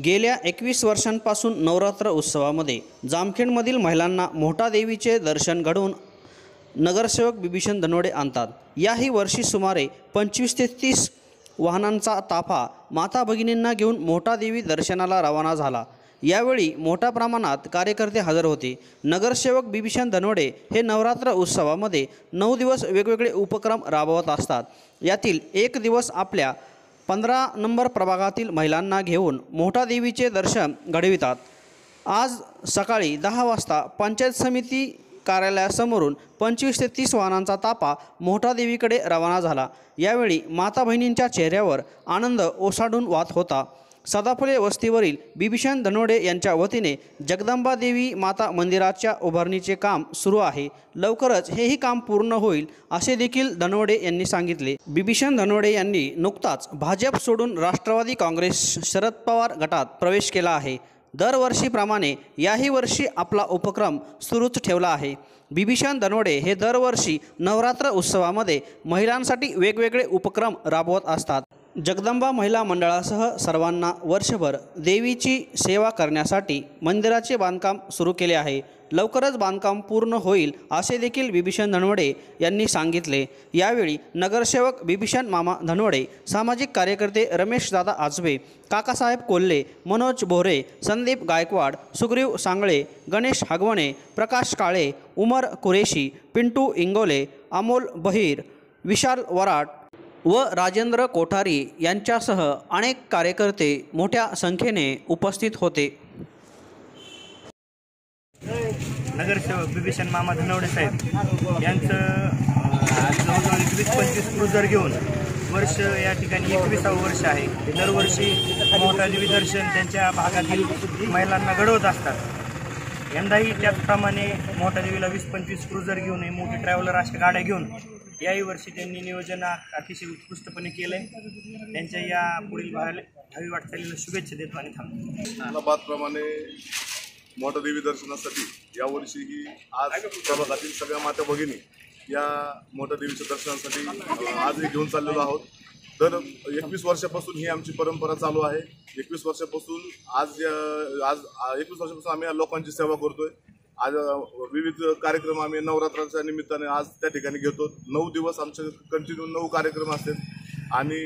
गेल्या 21 वर्षांपासून नवरात्र उत्सवामध्ये जामखेडमधील महिलांना मोठा देवीचे दर्शन घडवून नगरसेवक बिभीषण धनोडे आणतात। याही वर्षी सुमारे 25 ते 30 वाहनांचा ताफा माता भगिनींना घेऊन मोठा देवी दर्शनाला रवाना झाला। यावेळी मोठ्या प्रमाणात कार्यकर्ते हजर होते। नगरसेवक बिभीषण धनोडे हे नवरात्र उत्सवामध्ये 9 दिवस वेगवेगळे उपक्रम राबवत असतात। यातील एक दिवस आपल्या 15 नंबर प्रभागातील महिलांना घेऊन मोठा देवीचे दर्शन घडवितात। आज सकाळी 10 वाजता पंचायत समिती कार्यालयासमोरून 25 ते 30 वाहनांचा ताफा मोठा देवीकडे रवाना झाला। यावेळी माता बहिणींच्या चेहऱ्यावर आनंद ओसाडून वाहत होता। सदाफुले वस्तीवरील बिभीषण धनोडे यांच्या वतीने जगदंबा देवी माता मंदिराच्या उभारणीचे काम सुरू आहे। लवकरच हेही काम पूर्ण होईल असे देखील धनोडे यांनी सांगितले। बिभीषण धनोडे यांनी नुकताच भाजप सोडून राष्ट्रवादी काँग्रेस शरद पवार गटात प्रवेश केला आहे। दरवर्षीप्रमाणे याही वर्षी आपला उपक्रम सुरूच ठेवला आहे। बिभीषण धनोडे हे दरवर्षी नवरात्र उत्सवामध्ये महिलांसाठी वेगवेगळे उपक्रम राबवत असतात। जगदंबा महिला मंडळासह सर्वांना वर्षभर देवीची सेवा करण्यासाठी मंदिराचे बांधकाम सुरू केले आहे। लवकरच बांधकाम पूर्ण होईल असे देखील बिभीषण धनोडे यांनी सांगितले। यावेळी नगरसेवक बिभीषण मामा धनोडे, सामाजिक कार्यकर्ते रमेश दादा आजबे, काकासाहेब कोल्हे, मनोज बोरे, संदीप गायकवाड, सुग्रीव सांगळे, गणेश हगवणे, प्रकाश काळे, उमर कुरेशी, पिंटू इंगोले, अमोल बहिर, विशाल वराट व राजेंद्र कोठारी यांच्यासह अनेक कार्यकर्ते मोठ्या संख्येने उपस्थित होते। नगरसेवक बिभीषण मामा धनोडे साहेब यांचं जवळजवळ 20-25 क्रुझर घेऊन वर्ष या ठिकाणी 21वे वर्ष आहे। दरवर्षी मोठा देवी दर्शन त्यांच्या भागातील महिलांना घडवत असतात। यंदाही त्याचप्रमाणे मोठा देवीला 20-25 क्रुझर घेऊन मोठी ट्रॅव्हलर अशा गाड्या घेऊन याही वर्षी त्यांनी नियोजन अतिशय उत्कृष्टपणे केले। त्यांच्या या पुढील भावी वाटचालीला शुभेच्छा देतो आणि थांबतो। बादप्रमाणे मोठा देवी दर्शनासाठी यावर्षीही आज प्रभागातील सगळ्या माता भगिनी या मोठा देवीच्या दर्शनासाठी आजही घेऊन चाललेलो आहोत। तर 21 वर्षापासून ही आमची परंपरा चालू आहे। 21 वर्षापासून आज 21 वर्षापासून आम्ही या लोकांची सेवा करतोय। आज विविध कार्यक्रम आम्ही नवरात्राच्या निमित्ताने आज त्या ठिकाणी घेतो। 9 दिवस आमचे कंटिन्यू 9 कार्यक्रम असतात आणि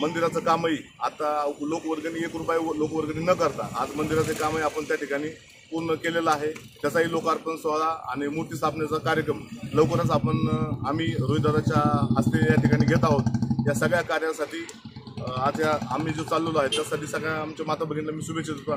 मंदिराचं कामही आता लोकवर्गणी 1 रुपया लोकवर्गणी न करता आज मंदिराचे कामही आपण त्या ठिकाणी पूर्ण केलेलं आहे। त्याचाही लोकार्पण सोहळा आणि मूर्ती स्थापनेचा कार्यक्रम लवकरच आम्ही रोहितदादाच्या हस्ते या ठिकाणी घेत आहोत। या सगळ्या कार्यासाठी आज आम्ही जो चाललेलो आहे त्यासाठी सगळ्या आमच्या माता भगिनींना मी शुभेच्छा देतो।